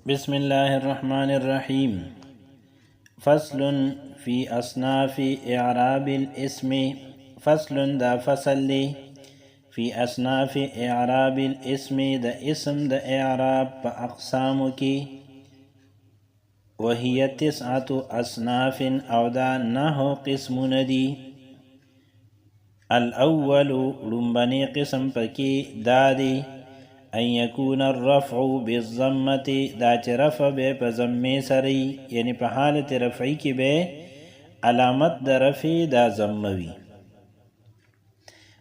بسم الله الرحمن الرحيم. فصل في أصناف إعراب الاسم. فصل دا فصل لي في أصناف إعراب الاسم دا اسم دا إعراب بأقسامك، وهي 9 أصناف أو دا نهو قسم ندي. الأول لنبني قسم پکی دادي ان يكون الرفع بالضمه، دا چې رفع به په ضمه سری، یعنی په حالت رفعی کې به علامت د رفع دا ضموي.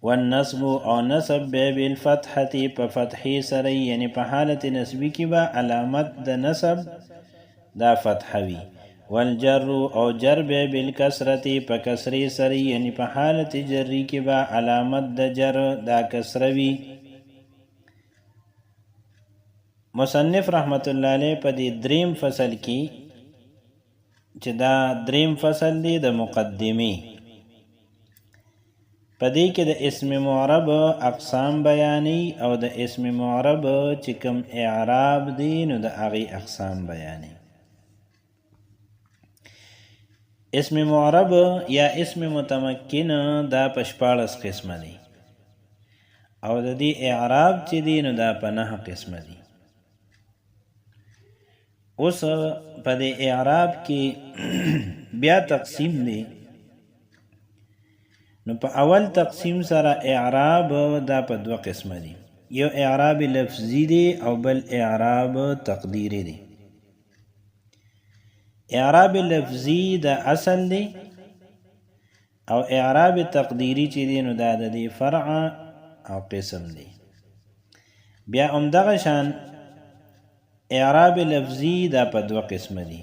والنصب او نصب به بالفتحه په فتحی سری، یعنی په حالت نصبی کې به علامت د نصب دا فتحوي. والجر او جر به بالکسرة په کسری سری، یعنی په حالت جری کې به علامت د جر دا کسروي. مصنف رحمت الله علیه په دې دریم فصل کې چې دا دریم فصل دی د مقدمه، په دې کې د اسم معرب اقسام بیانې او د اسم معرب چې کوم اعراب دی نو د هغې اقسام بیانې. اسم معرب یا اسم متمکن دا په 14 قسمه دی او د دې اعراب چې دی نو دا په 9 قسمه دی. اوس په دې اعراب کې بیا تقسیم دی. نو په اول تقسیم سره اعراب دا په 2 قسمه دي، یو اعراب لفظي دی او بل اعراب تقدیری دی. اعراب لفظي دا اصل دی او اعراب تقدیری چې دی نو دا د دې فرع او قسم دی. بیا همدغه شان اعراب لفظی دا په 2 قسم دي.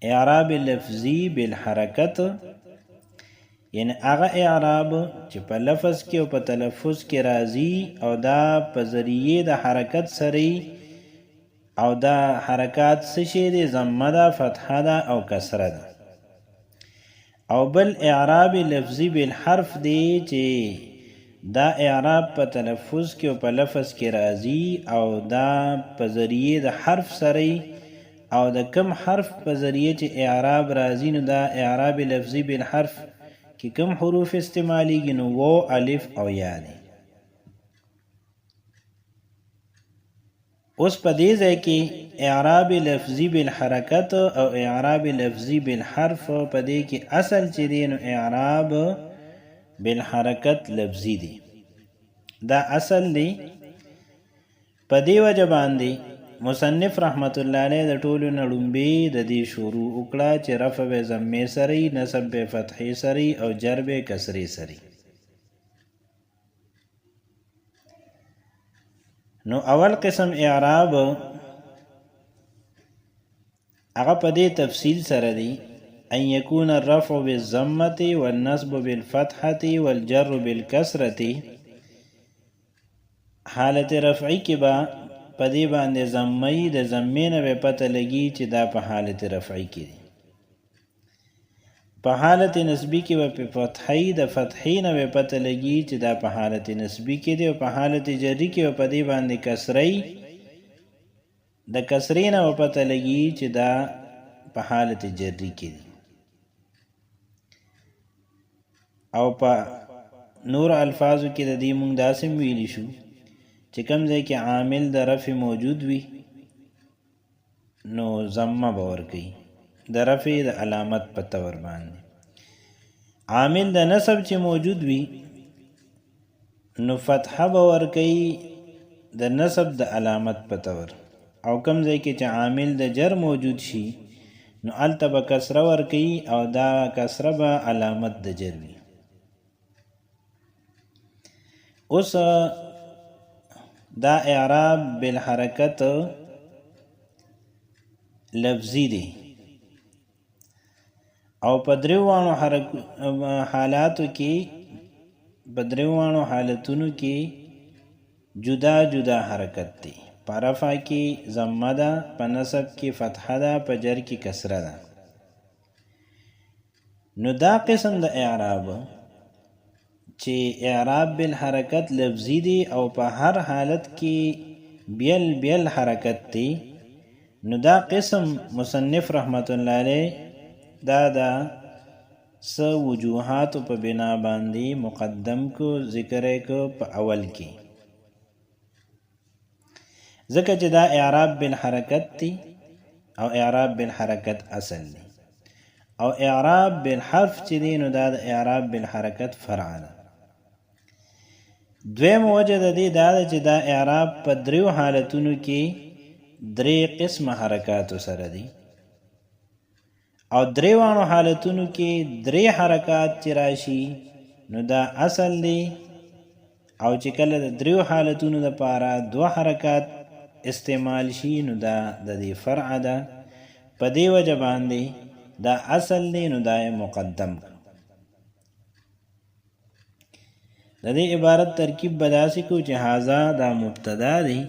اعراب لفظی بالحرکت، یعنی هغه اعراب چې په لفظ کې او په تلفظ کې راځي او دا په ذریعه د حرکت سره، او دا حرکات څه شي دي؟ ضمه ده، فتحه ده او کسره ده. او بل اعراب لفظی بالحرف دی چې دا اعراب په تلفظ کې او په لفظ کې راځي او دا په ذریعه د حرف سره، او د کم حرف په ذریعه چې اعراب راځي نو دا اعراب لفظي بالحرف کې کم حروف استعمالیږي نو و، الف او یا دي. اوس په دې ځای کې اعراب لفظي بالحرکت او اعراب لفظي بالحرف په دې کې اصل چې دی نو اعراب بالحرکت لفظی دی، دا اصل دی. په دې وجه باندې مصنف رحمت الله علیه د ټولو نه لومبي د دې شروع وکړه چې رفع به ضمې سری، نصب به فتحې سری او جر به کسرې سری. نو اول قسم اعراب هغه په دې تفصیل سره دی ان يكون الرفع بالضمه والنصب بالفتحه والجر بالكسره. حالت رفعی کې با پدې باندې ضمې د ضمې نه به پته لګي چې دا په حالت رفعی کې دی. په حالت نسبی کې به په فتحې د فتحې نه به پته لګي چې دا په حالت نسبی کې دی، او په حالت جری کې به پدې باندې کسرې د کسرې نه به پته لګي چې دا په حالت جری کې دی. او په نور الفاظو کې د دې مونږ داسې ویلی شو چې کوم ځای کې عامل د رفع موجود وي نو ضمه به ورکوي د رفع د علامت په طور باندې. عامل د نصب چې موجود وي نو فتحه به ورکوي د نصب د علامت په طور. او کوم ځای کې چې عامل د جر موجود شي نو هلته به کسره ورکوي او دا کسره به علامت د جر وي. اوس دا اعراب بالحرکت لفظی دی او په دریوانو حالاتو کې په دریوانو حالتونو کې جدا جدا حرکت دی. په رفع کې ضمه ده، په نصب کې فتحه ده، په جر کې کسره ده. نو دا قسم د اعراب چې اعراب بالحرکت لفظی دی او په هر حالت کې بیل بیل حرکت دی نو دا قسم مصنف رحمت الله علیه دا س وجوهات په بنا باندې مقدم کو ذکر کو په اول کې ځکه چې دا اعراب بالحرکت دی او اعراب بالحرکت اصل دی او اعراب بالحرف چې دی نو دا د اعراب بالحرکت فرع ده. دویم وجه د دې دا چې دا اعراب په دریو حالتونو کې درې قسم حرکات سره دي او دریوانو حالتونو کې درې حرکات چې راشي نو دا اصل دی او چې کله د دریو حالتونو لپاره دوه حرکات استعمال شي نو دا د دې فرع ده. په دې وجه باندې دا اصل دی نو دا مقدم. د دې عبارت ترکیب بداسي کو چې هاذا دا مبتدا دی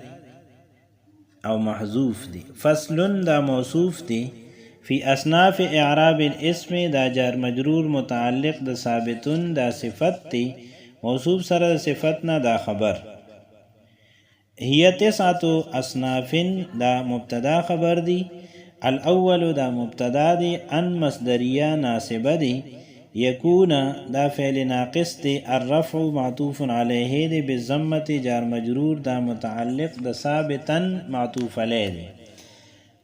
او محذوف دی. فصل دا موصوف دی فی اصناف اعراب الاسم دا جار مجرور متعلق د ثابتون دا صفت دی موصوف سره صفتنا دا خبر. هي تسعة اصناف دا مبتدا خبر دی. الاول دا مبتدا دی ان مصدریه ناصبه دی. یکون دا فعل ناقص دی. الرفع معطوف علیه دی بالضمه جار مجرور دا متعلق د ثابتا معطوف علیه دی.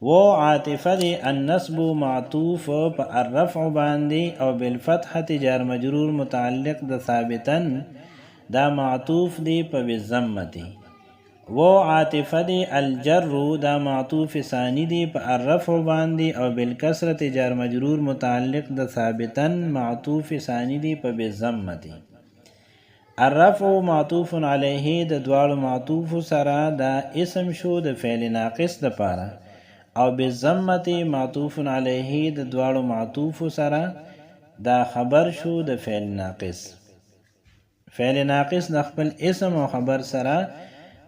و عاطفه دی النصب معطوف په الرفع باندې او بالفتحه جار مجرور متعلق د ثابتا دا معطوف دی په بالضمه دی. و عاطفه دی الجر دا معطوف ثانی دی په الرفع باندې او بالکسرة جار مجرور متعلق د ثابتا معطوف ثانی دی په بالضمه دی. الرفع معطوف علیه د دوالو معطوف سره دا اسم شو د فعل ناقص د پاره او بالضمه معطوف علیه د دوالو معطوف سره دا خبر شو د فعل ناقص. فعل ناقص د خپل اسم او خبر سره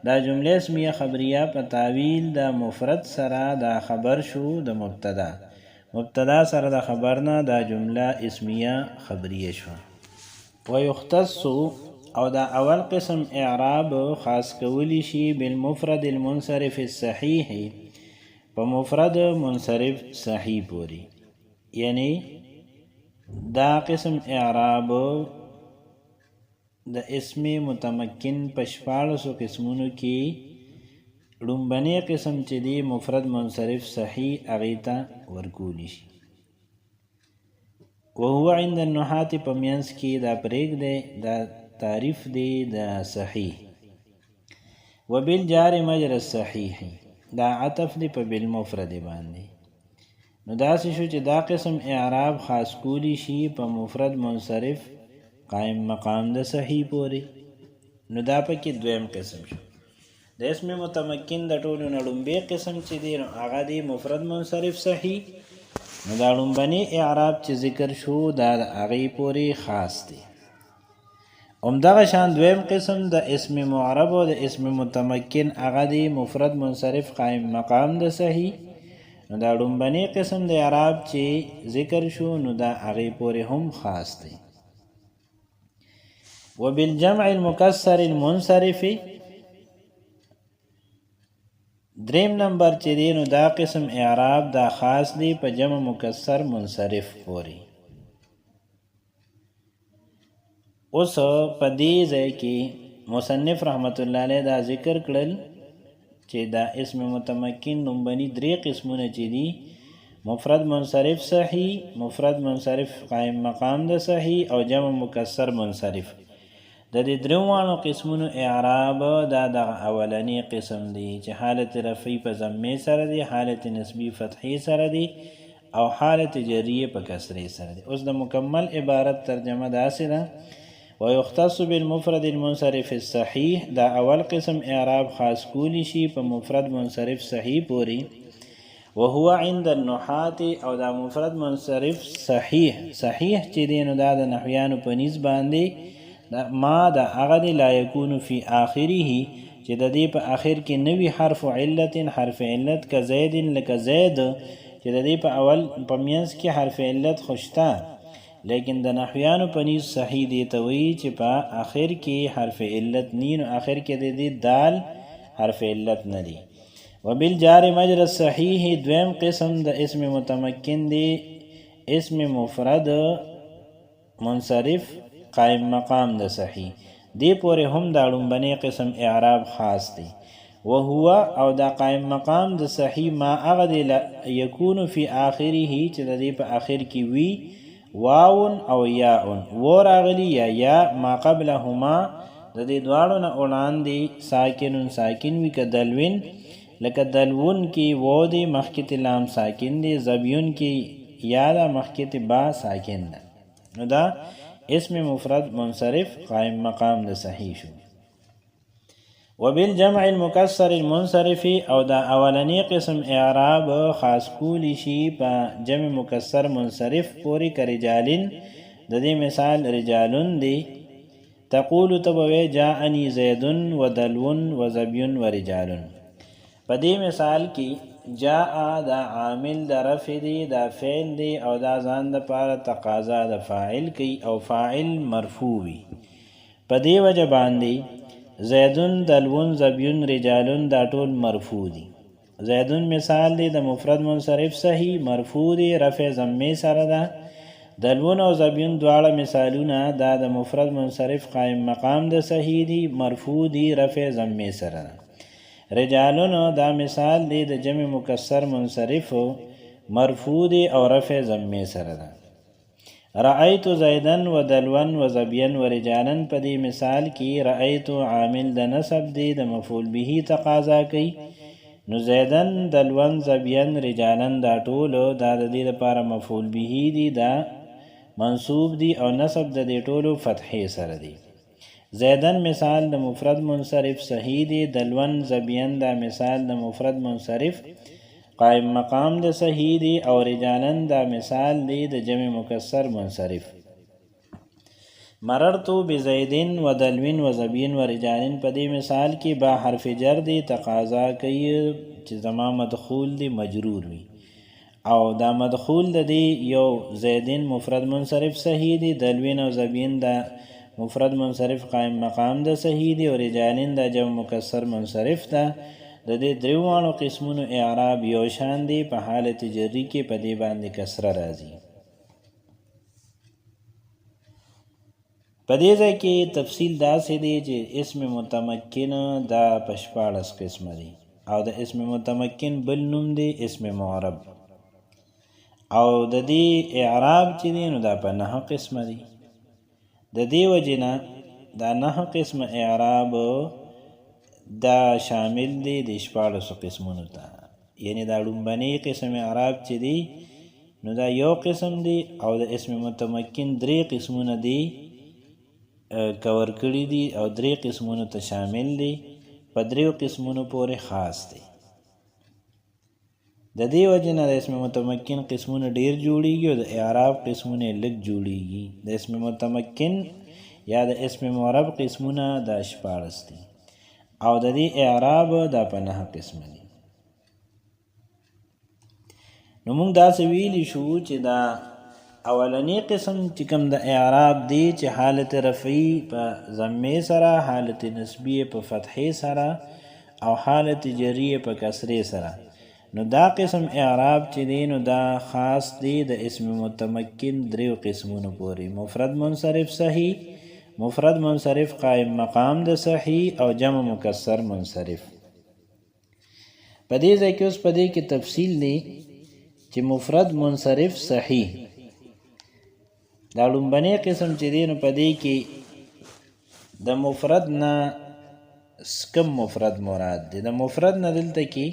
دا جمله اسمیه خبریه په تعویل دا مفرد سره دا خبر شو د مبتدا. مبتدا سره د خبرنا دا جمله اسمیه خبریه شو. ويختص او دا اول قسم اعراب خاص کولی شي بالمفرد المنصرف الصحیح په مفرد منصرف صحیح پوری. یعنی دا قسم اعراب د اسم متمکن پشپاړسو قسمونو کې لومبنی قسم چې دی مفرد منصرف صحیح اغیتا ورکولی شي. وهو عند النحات پمینس کې دا پریک دی دا تعریف دی دا صحیح. وبالجار مجر الصحیح دا عطف دی په بالمفرد باندې. نو داسې شو چې دا قسم اعراب خاص کولی شي په مفرد منصرف قائم مقام د صحیح پوری. نو دا پکې دویم قسم شو. د اسم متمکن د ټولو نه لومبی قسم چې دی نو هغه دی مفرد منصرف صحیح. نو دا لومبنی اعراب چې ذکر شو دا د هغې پورې خاص دی. همدغه شان دویم قسم د اسم معرب او د اسم متمکن هغه دی مفرد منصرف قائم مقام د صحیح. نو دا لومبنی قسم د اعراب چې ذکر شو نو دا هغې پورې هم خاص دی. وبالجمع المكسر المنصرف دریم نمبر چې دی نو دا قسم اعراب دا خاص دی په جمع مکسر منصرف پوری. اوس په دې ځای کې مصنف رحمت الله علیه دا ذکر کړل چې دا اسم متمکن لومبني درې قسمونه چې دي مفرد منصرف صحیح، مفرد منصرف قائم مقام د صحیح او جمع مکسر منصرف. د دې دروانو قسمونو اعراب دا د اولنی قسم دی چې حالت رفعی په ضمه سره دی، حالت نسبی فتحی سره دی او حالت جریه په کسره سره دی. اوس د مکمل عبارت ترجمه داسې ده ويختص بالمفرد المنصرف الصحيح دا اول قسم اعراب خاص کولی شي په مفرد منصرف صحیح پوری. وهو عند النحات او دا مفرد منصرف صحیح چې دی نو دا د نحویانو په نسبت باندې ما دا اغد لا يكون في آخره چې د دې په آخر کې نوی حرف علت حرف علت کا زید لک زید چې د دې په اول په مینس کې حرف علت خوشتا لیکن د نحویانو په نس صحیح دی ته وی چې په آخر کې حرف علت نین او آخر کې د دې دال حرف علت نه دی. وبالجار مجرى الصحیح دویم قسم د اسم متمکن دی اسم مفرد منصرف قائم مقام د صحیح دی پورې هم دا لومبنی قسم اعراب خاص دی وهو او دا قائم مقام د صحیح ما هغه دی یکون فی آخره چې د دې په آخر کې وی واون او یاون و راغلی یا ما قبلهما د دې دواړو نه وړاندې ساکن وی که دلوین لکه دلون کی و دی مخکت لام ساکن دی زبیون کی یا دا مخکت با ساکن دا نو دا اسم مفرد منصرف قائم مقام دا صحیح شو وبالجمع المکسر المنصرف او دا اولنی قسم اعراب خاص کولی شی پا جمع مکسر منصرف پوری که رجالین دا دی مثال رجالون دی تقول تبوی جاءنی زیدن و دلون و زبیون و رجالون په دې مثال کې جاء دا عامل د رفع دی دا فعل دی او دا ځان د پاره تقاضا د فاعل کوي او فاعل مرفوع وي په دې وجه باندې زیدون دلون زبیون رجالون دا ټول مرفوع دي زیدون مثال دی د مفرد منصرف صحیح مرفوع دی رفع ضمه سره ده دلون او زبیون دواړه مثالونه دا د مفرد منصرف قائم مقام د صحیح دی مرفوع دی رفع ضمه سره ده رجالون دا مثال دی د جمع مکسر منصرف مرفوع دی او رفع ضمه سره ده رأیت زیدن و دلون و زبین و رجالن په دې مثال کې رأیت عامل د نسب دی د مفعول به تقاضا کوي نو زیدن دلون زبین رجالن دا ټول دا د دې لپاره مفعول به دی دا منصوب دی او نسب د دې ټولو فتحې سره دی زیدن مثال د مفرد منصرف صحیح دی دلون زبین دا مثال د مفرد منصرف قائم مقام د صحیح دی او رجالن دا مثال دی د جمع مکسر منصرف مررتو بزیدن و دلوین و زبین و رجالن په دې مثال کې با حرف جر دی تقاضا کوي چې زما مدخول دی مجرور وي او دا مدخول د دې یو زیدن مفرد منصرف صحیح دی دلوین او زبین دا مفرد منصرف قائم مقام ده صحیح دی او رجالین دا جمع مکسر منصرف ده د دې دریوانو قسمونو اعراب یو شان دی په حالت جری کې په دې باندې کسره راځي په دې ځای کې تفصیل داسې دی چې اسم متمکن دا په 14 قسمه دی او د اسم متمکن بل نوم دی اسم معرب او د دې اعراب چې دی نو دا په 9 قسمه دی د دې وجنه دا 9 قسم اعراب دا شامل دی د 14 قسمونو ته یعنی دا لومبنی قسم اعراب چې دی نو دا یو قسم دی او د اسم متمکن 3 قسمونه دی کور کړی دی او 3 قسمونو ته شامل دی په 3 قسمونو پورې خاص دی د دې وجنه د اسم متمکن قسمونه ډیر جوړیږي او د اعراب قسمونه لږ جوړیږي د اسم متمکن یا د اسم معرب قسمونه د 14 دي او د دې اعراب د په 9 قسم دي نو موږ دا ویلی شو چې دا اولنی قسم چې کوم د اعراب دی چې حالت رفعی په ضمه سره حالت نسبی په فتحه سره او حالت جری په کسره سره نو دا قسم اعراب چې دی نو دا خاص دی د اسم متمکن 3 قسمونو پورې مفرد منصرف صحیح مفرد منصرف قائم مقام د صحیح او جمع مکسر منصرف په دې ځای کې اوس په دې کې تفصیل دی چې مفرد منصرف صحیح دا لومبنی قسم چې دی نو په دې کې د مفرد نه کم مفرد مراد دی د مفرد نه دلته کې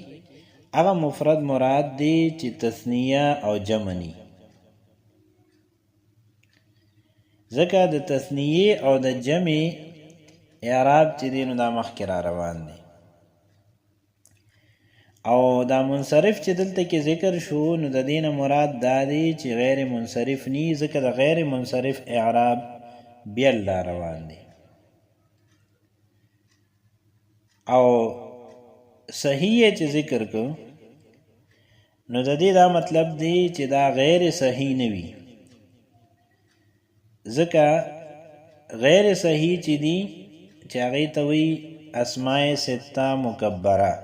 هغه مفرد مراد دی چې تثنیه او جمع ني ځکه د تثنیه او د جمع اعراب چې دی نو دا مخکې را روان دی او دا منصرف چې دلته کې ذکر شو نو د دې نه مراد دا دی چې غیر منصرف ني ځکه د غیر منصرف اعراب بیل را روان دی او صحیح چې ذکر کو نو د دې دا مطلب دی چې دا غیر صحیح نه وي ځکه غیر صحیح چې دی چې هغه ته وی اسماء سته مکبره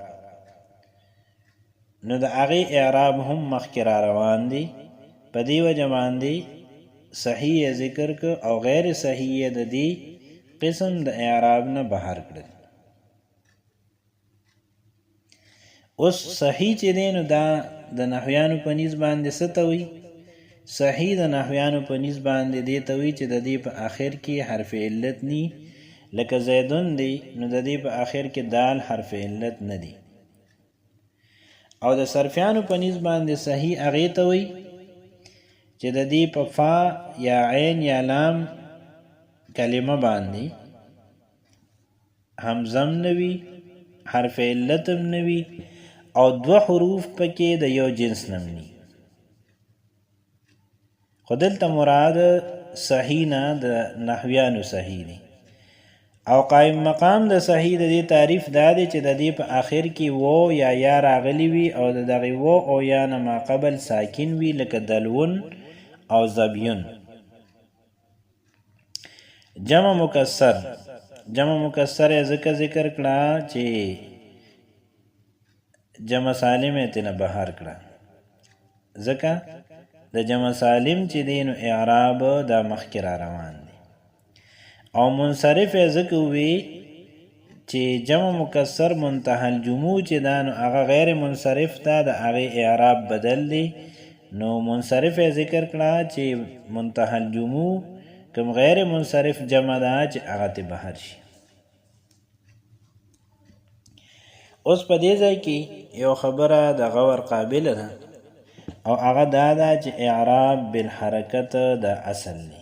نو د هغې اعراب هم مخکې را روان دی. په دې وجه باندې صحیح ذکر که او غیر صحیح د دې قسم د اعراب نه بهر کړل. اوس صحیح چې دی نو دا د نحویانو په نیز باندې څه ته وي؟ صحیح د نحویانو په نیز باندې دې ته وي چې د دې په آخر کې حرف علت نی، لکه زیدون دی نو د دې په آخر کې دال حرف علت نه دی. او د صرفیانو په نیز باندې صحیح هغې ته وي چې د دې په فا یا عین یا لام کلمه باندې همزم نوي، حرف علتم نوي، او دو حروف پکې د یو جنس نمنی. خو دلته مراد صحیح نه د نحویانو صحیح دی. او قائم مقام د صحیح د دې تعریف دا دی چې د دې په آخر کې و یا راغلی وي او د دغې و او یا نه ما قبل ساکن وي، لکه دلون او زبیون. جمع مکسر یې ځکه ذکر کړه چې جمع سالم یې تېنه بهر کړه، ځکه د جمع سالم چې دی نو اعراب دا مخکې را روان دی. او منصرف یې ځکه ووی چې جمع مکسر منتهى الجموع چې دا نو هغه غیر منصرف ته د هغې اعراب بدل دی. نو منصرف یې ذکر کړه چې منتهى الجموع کوم غیر منصرف جمع ده چې هغه ته بهر شي. اوس په دې ځای کې یو خبره د غور قابله ده او هغه دا ده چې اعراب بالحرکت د اصل دی.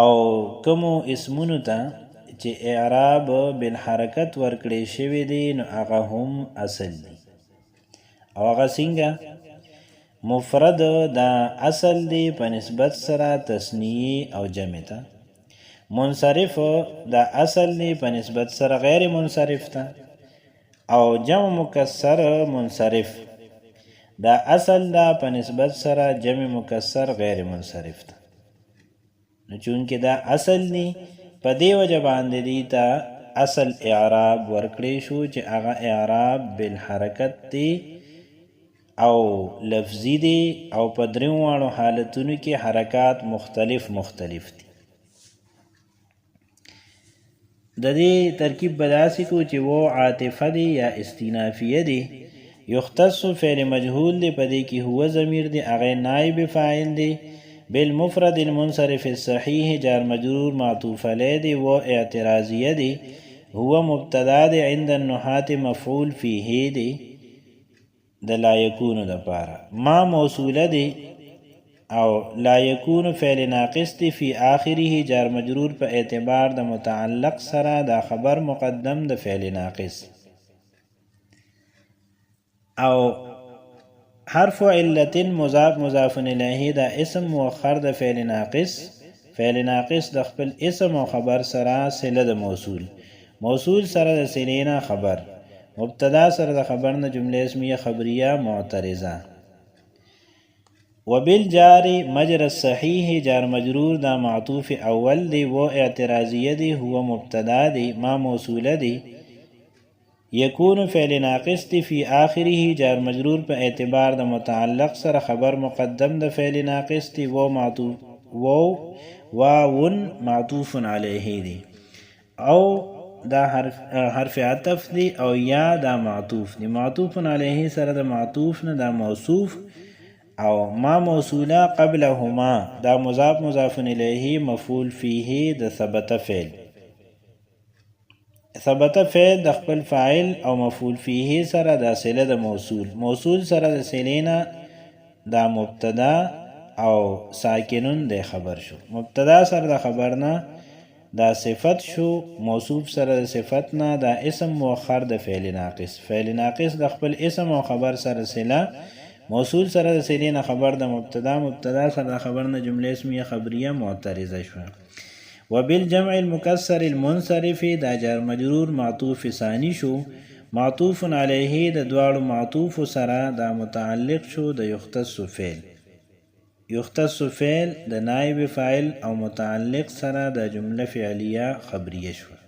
او کومو اسمونو ته چې اعراب بالحرکت ورکړی شوی دی نو هغه هم اصل دی. او هغه څنګه؟ مفرد دا اصل دی په نسبت سره تثنیه او جمع ته. منصرف دا اصل دی په نسبت سره غیر منصرف ته. او جمع مکسر منصرف دا اصل دا په نسبت سره جمع مکسر غیر منصرف ته. نو چونکې دا اصل دی په دې وجه باندې دی ته اصل اعراب ورکړی شو چې هغه اعراب بالحرکت دی او لفظی دی او په درېو واړو حالتونو کې حرکات مختلف دي. د دې ترکیب به داسې کو چې و عاطفه دی یا استینافیه دی. یختص فعل مجهول دی، په دې کې هو ضمیر دی، هغه نائب فاعل دی. بالمفرد المنصرف الصحیح جار مجرور معطوف علیه دی. و اعتراضیه دی، هو مبتدا دی، عند النحات مفعول فیه دی د لا یکون د پاره. ما موصوله دی او لا یکون فعل ناقص دی، فی آخره جار مجرور په اعتبار د متعلق سره دا خبر مقدم د فعل ناقص. او حرف علت مضاف مضاف الیه دا اسم مؤخر د فعل ناقص. فعل ناقص د خپل اسم او خبر سره صله د موصول سره د صلې نه خبر، مبتدا سره د خبر نه جمله اسمیه خبریه معترضه. وبالجار مجرى الصحیح جار مجرور دا معطوف اول دی. و اعتراضیه دی، هو مبتدا دی، ما موصوله دی. یکون فعل ناقص دی، فی آخره جار مجرور په اعتبار د متعلق سره خبر مقدم د فعل ناقص دی. و معطوف واون معطوف علیه دی. او دا حرف عطف دی او یا دا معطوف دی. معطوف علیه سره د معطوف نه دا موصوف. او ما موصوله قبلهما دا مضاف مضاف الیه مفعول فیه د ثبت فعل. ثبت فعل د خپل فاعل او مفعول فیه سره د صله د موصول سره د صلې نه دا مبتدا او ساکنون د خبر شو. مبتدا سره د خبر نه دا صفت شو، موصوف سره د صفت نه دا اسم مؤخر د فعل ناقص. فعل ناقص د خپل اسم او خبر سره صله، موصول سره د صلې نه خبر د مبتدا سره د خبر نه جمله اسمیه خبریه معترضه شو. وبالجمع المكسر المنصرف دا جار مجرور معطوف ثانی شو. معطوف علیه د دواړو معطوف سره دا متعلق شو د یختص فعل د نائب فاعل او متعلق سره د جمله فعلیه خبریه شو.